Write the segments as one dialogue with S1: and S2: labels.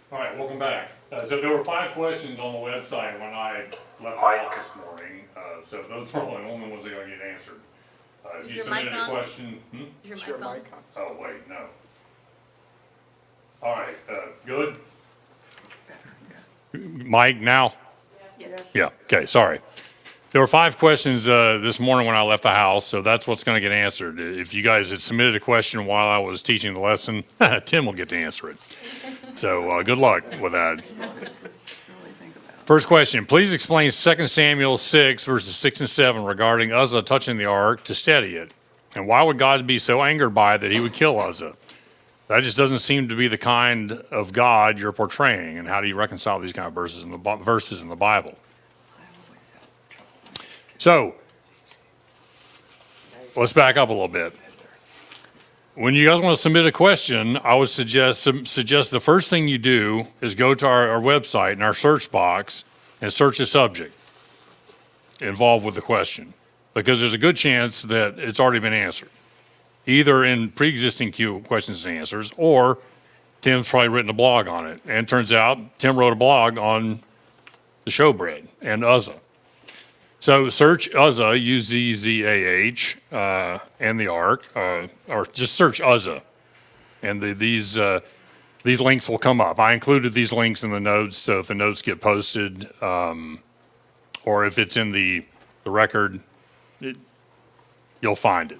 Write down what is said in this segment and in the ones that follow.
S1: All right, welcome back. So there were 5 questions on the website when I left the house this morning. So those were the only ones that are going to get answered. If you submitted a question,
S2: Is your mic on?
S1: oh wait, no. All right, good. Mike, now?
S2: Yes.
S1: Yeah. Okay. Sorry. There were 5 questions this morning when I left the house, so that's what's going to get answered. If you guys had submitted a question while I was teaching the lesson, Tim will get to answer it. So good luck with that. First question, please explain 2 Samuel 6, verses 6 and 7 regarding Uzzah touching the ark to steady it. And why would God be so angered by it that he would kill Uzzah? That just doesn't seem to be the kind of God you're portraying. And how do you reconcile these kind of verses in the Bible? So, let's back up a little bit. When you guys want to submit a question, I would suggest the first thing you do is go to our website in our search box and search a subject involved with the question, because there's a good chance that it's already been answered, either in pre-existing queue questions and answers, or Tim's probably written a blog on it. And it turns out Tim wrote a blog on the showbread and Uzzah. So search Uzzah, U-Z-Z-A-H, and the ark, or just search Uzzah, and these links will come up. I included these links in the notes, so if the notes get posted, or if it's in the record, you'll find it.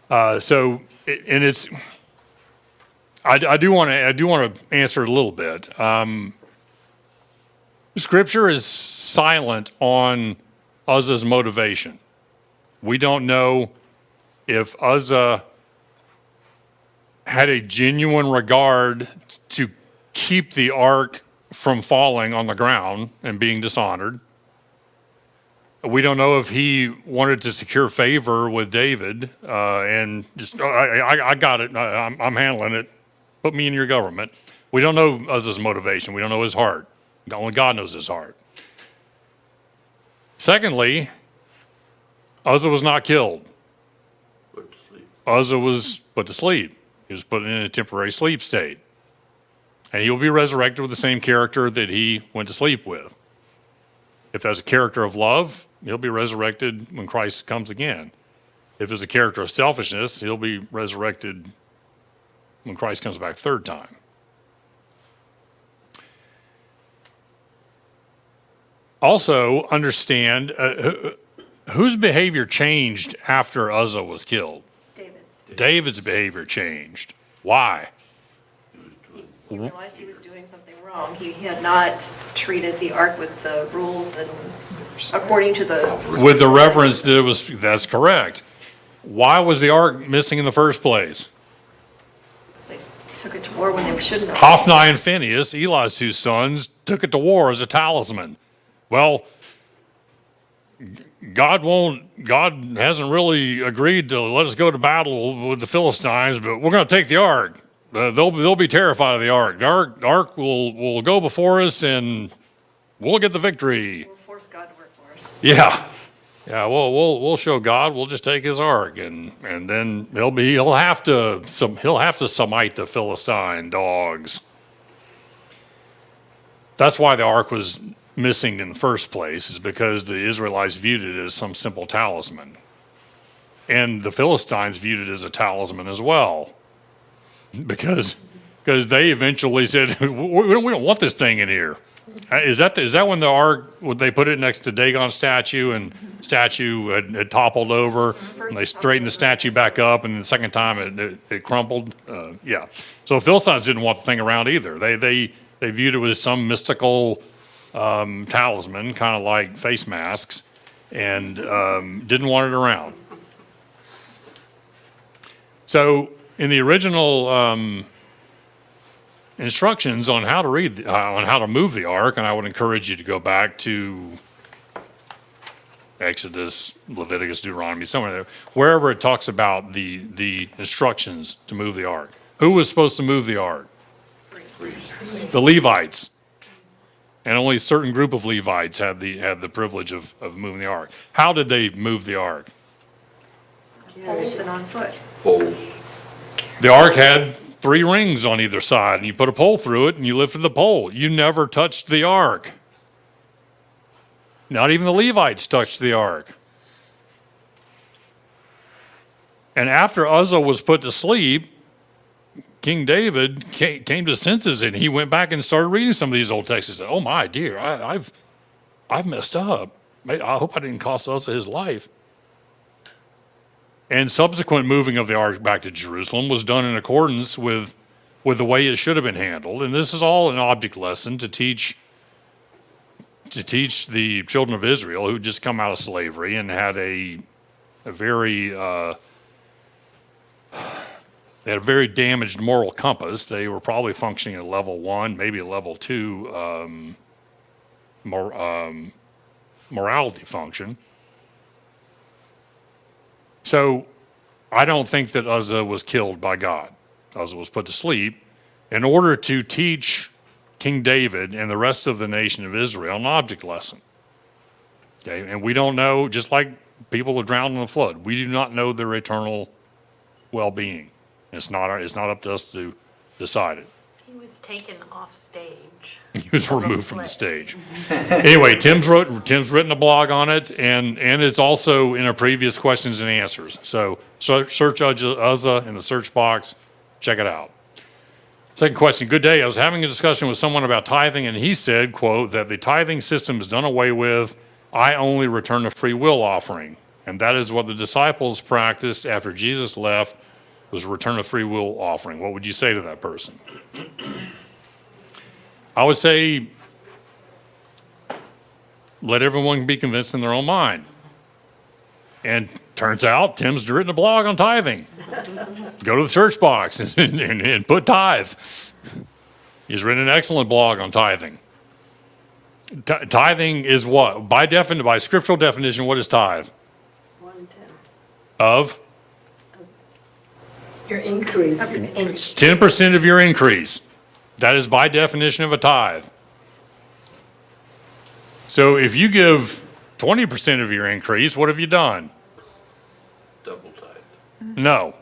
S1: I do want to answer it a little bit. Scripture is silent on Uzzah's motivation. We don't know if Uzzah had a genuine regard to keep the ark from falling on the ground and being dishonored. We don't know if he wanted to secure favor with David and just, I got it, I'm handling it, put me in your government. We don't know Uzzah's motivation. We don't know his heart. Only God knows his heart. Secondly, Uzzah was not killed. Uzzah was put to sleep. He was put in a temporary sleep state. And he will be resurrected with the same character that he went to sleep with. If that's a character of love, he'll be resurrected when Christ comes again. If it's a character of selfishness, he'll be resurrected when Christ comes back 3rd time. Also, understand whose behavior changed after Uzzah was killed? David's behavior changed. Why?
S3: He realized he was doing something wrong. He had not treated the ark with the rules and according to the...
S1: With the reverence that it was, that's correct. Why was the ark missing in the first place?
S3: They took it to war when they shouldn't have.
S1: Hophni and Phinehas, Eli's 2 sons, took it to war as a talisman. Well, God hasn't really agreed to let us go to battle with the Philistines, but we're going to take the ark. They'll be terrified of the ark. The ark will go before us, and we'll get the victory.
S3: We'll force God to work for us.
S1: Yeah. We'll show God. We'll just take his ark, and then he'll have to smite the Philistine dogs. That's why the ark was missing in the first place, is because the Israelites viewed it as some simple talisman. And the Philistines viewed it as a talisman as well. Because they eventually said, we don't want this thing in here. Is that when the ark, would they put it next to Dagon's statue, and statue had toppled over, and they straightened the statue back up, and the second time it crumpled? Yeah. So the Philistines didn't want the thing around either. They viewed it as some mystical talisman, kind of like face masks, and didn't want it around. So in the original instructions on how to move the ark, and I would encourage you to go back to Exodus, Leviticus, Deuteronomy, somewhere there, wherever it talks about the instructions to move the ark. Who was supposed to move the ark? The Levites. And only a certain group of Levites had the privilege of moving the ark. How did they move the ark?
S3: Poles and on foot.
S2: Poles.
S1: The ark had 3 rings on either side, and you put a pole through it, and you lifted the pole. You never touched the ark. Not even the Levites touched the ark. And after Uzzah was put to sleep, King David came to senses, and he went back and started reading some of these old texts. He said, "Oh my dear, I've messed up. I hope I didn't cost Uzzah his life." And subsequent moving of the ark back to Jerusalem was done in accordance with the way it should have been handled. And this is all an object lesson to teach the children of Israel who just come out of slavery and had a very they had a very damaged moral compass. They were probably functioning at level 1, maybe a level 2 morality function. So I don't think that Uzzah was killed by God. Uzzah was put to sleep in order to teach King David and the rest of the nation of Israel an object lesson. Okay, and we don't know, just like people who drowned in the flood, we do not know their eternal well-being. It's not up to us to decide it.
S2: He was taken off stage.
S1: He was removed from the stage. Anyway, Tim's written a blog on it, and it's also in our previous questions and answers. So search Uzzah in the search box. Check it out. Second question. Good day. I was having a discussion with someone about tithing, and he said, quote, that the tithing system is done away with. I only return a free will offering. And that is what the disciples practiced after Jesus left, was return a free will offering. What would you say to that person? I would say, let everyone be convinced in their own mind. And turns out Tim's written a blog on tithing. Go to the search box and put tithe. He's written an excellent blog on tithing. Tithing is what? By scriptural definition, what is tithe?
S2: 1/10.
S1: Of?
S2: Your increase.
S1: It's 10% of your increase. That is by definition of a tithe. So if you give 20% of your increase, what have you done?
S4: Double tithe.
S1: No.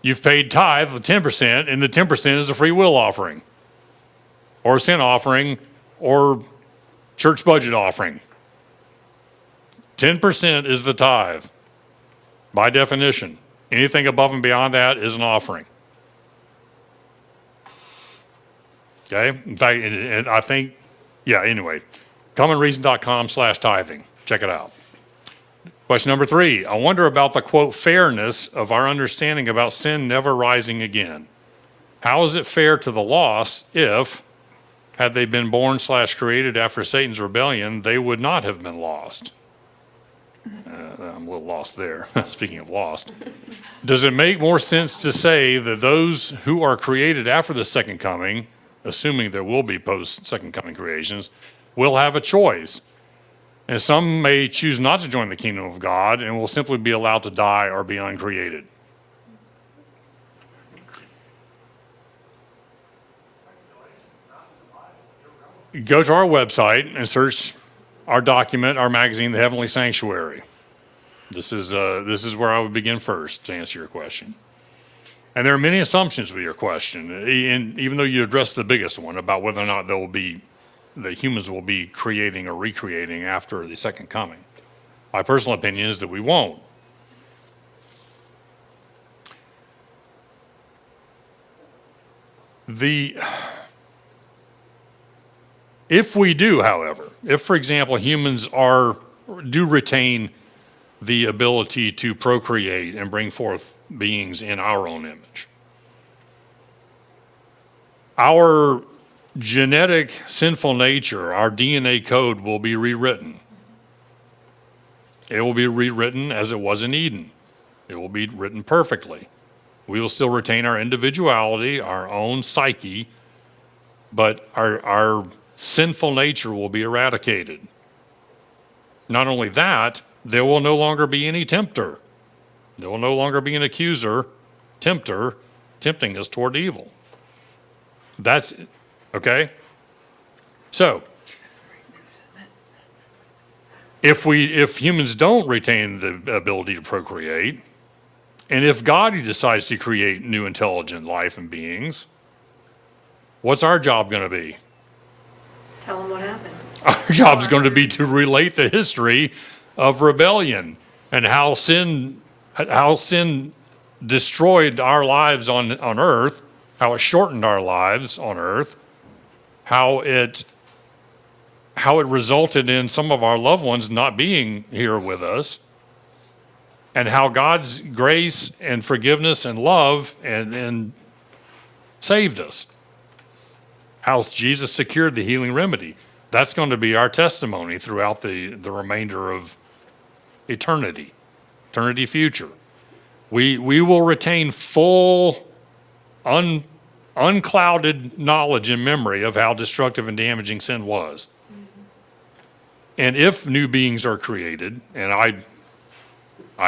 S1: You've paid tithe of 10%, and the 10% is a free will offering, or a sin offering, or church budget offering. 10% is the tithe, by definition. Anything above and beyond that is an offering. Okay? In fact, and I think, anyway, commonreason.com/tithing. Check it out. Question number 3. I wonder about the, quote, fairness of our understanding about sin never rising again. How is it fair to the lost if, had they been born/created after Satan's rebellion, they would not have been lost? I'm a little lost there. Speaking of lost. Does it make more sense to say that those who are created after the second coming, assuming there will be post-second coming creations, will have a choice? And some may choose not to join the kingdom of God and will simply be allowed to die or be uncreated. Go to our website and search our document, our magazine, The Heavenly Sanctuary. This is where I would begin first to answer your question. And there are many assumptions with your question, and even though you addressed the biggest one about whether or not the humans will be creating or recreating after the second coming. My personal opinion is that we won't. If we do, however, if, for example, humans do retain the ability to procreate and bring forth beings in our own image, our genetic sinful nature, our DNA code will be rewritten. It will be rewritten as it was in Eden. It will be written perfectly. We will still retain our individuality, our own psyche, but our sinful nature will be eradicated. Not only that, there will no longer be any tempter. There will no longer be an accuser, tempter, tempting us toward evil. That's okay? So, if humans don't retain the ability to procreate, And if God decides to create new intelligent life and beings, what's our job going to be?
S3: Tell them what happened.
S1: Our job's going to be to relate the history of rebellion and how sin destroyed our lives on earth, how it shortened our lives on earth, how it resulted in some of our loved ones not being here with us, and how God's grace and forgiveness and love and saved us. How Jesus secured the healing remedy. That's going to be our testimony throughout the remainder of eternity future. We will retain full, unclouded knowledge and memory of how destructive and damaging sin was. And if new beings are created, and I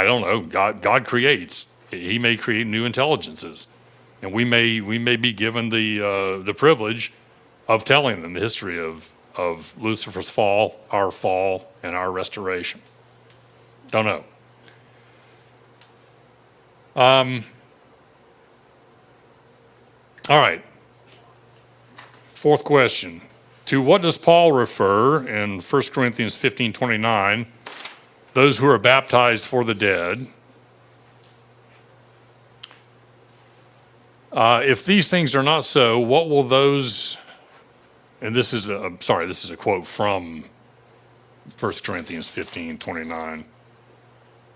S1: don't know, God creates. He may create new intelligences. And we may be given the privilege of telling them the history of Lucifer's fall, and our restoration. Don't know. All right. Fourth question. To what does Paul refer in 1 Corinthians 15:29? Those who are baptized for the dead. If these things are not so, what will those? And this is a quote from 1 Corinthians 15:29.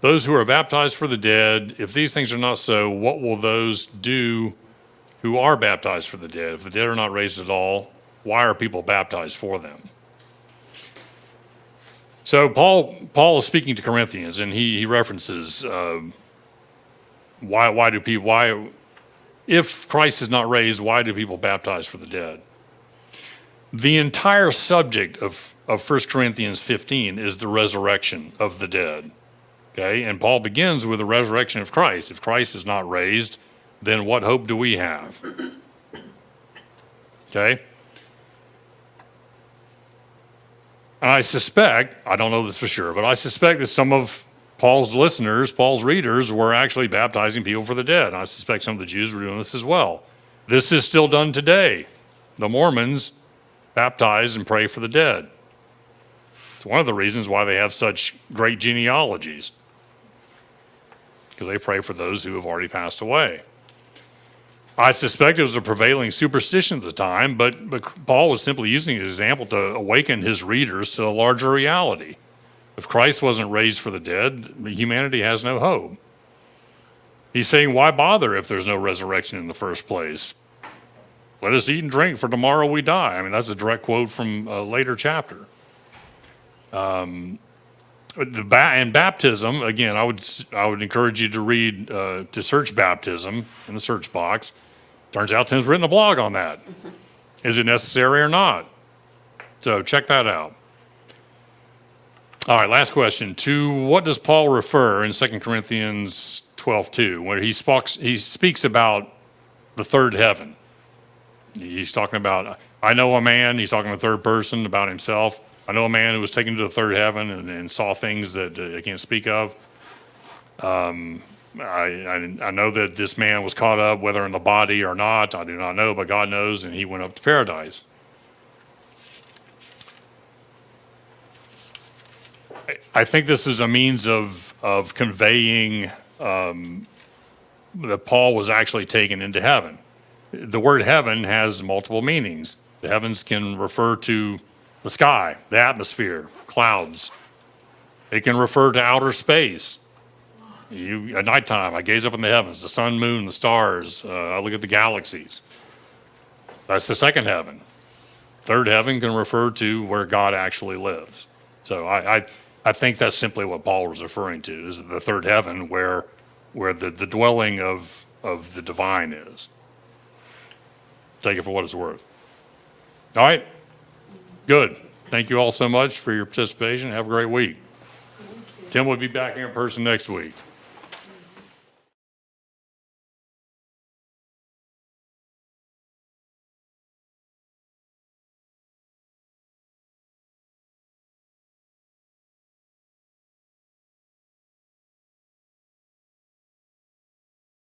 S1: Those who are baptized for the dead, if these things are not so, what will those do who are baptized for the dead? If the dead are not raised at all, why are people baptized for them? So Paul is speaking to Corinthians, and he references why if Christ is not raised, why do people baptize for the dead? The entire subject of 1 Corinthians 15 is the resurrection of the dead. Okay, and Paul begins with the resurrection of Christ. If Christ is not raised, then what hope do we have? Okay? And I suspect, I don't know this for sure, but I suspect that some of Paul's listeners, Paul's readers, were actually baptizing people for the dead. And I suspect some of the Jews were doing this as well. This is still done today. The Mormons baptize and pray for the dead. It's one of the reasons why they have such great genealogies, because they pray for those who have already passed away. I suspect it was a prevailing superstition at the time, but Paul was simply using an example to awaken his readers to a larger reality. If Christ wasn't raised for the dead, humanity has no hope. He's saying, why bother if there's no resurrection in the first place? Let us eat and drink, for tomorrow we die. I mean, that's a direct quote from a later chapter. And baptism, again, I would encourage you to read, to search baptism in the search box. Turns out Tim's written a blog on that. Is it necessary or not? So check that out. All right, last question. To what does Paul refer in 2 Corinthians 12:2, where he speaks about the third heaven? He's talking about, I know a man, he's talking in the third person about himself. I know a man who was taken to the third heaven and saw things that I can't speak of. I know that this man was caught up, whether in the body or not, I do not know, but God knows, and he went up to paradise. I think this is a means of conveying that Paul was actually taken into heaven. The word heaven has multiple meanings. The heavens can refer to the sky, the atmosphere, clouds. It can refer to outer space. At nighttime, I gaze up in the heavens, the sun, moon, the stars. I look at the galaxies. That's the second heaven. Third heaven can refer to where God actually lives. So I think that's simply what Paul was referring to, is the third heaven where the dwelling of the divine is. Take it for what it's worth. All right? Good. Thank you all so much for your participation. Have a great week. Tim will be back here in person next week.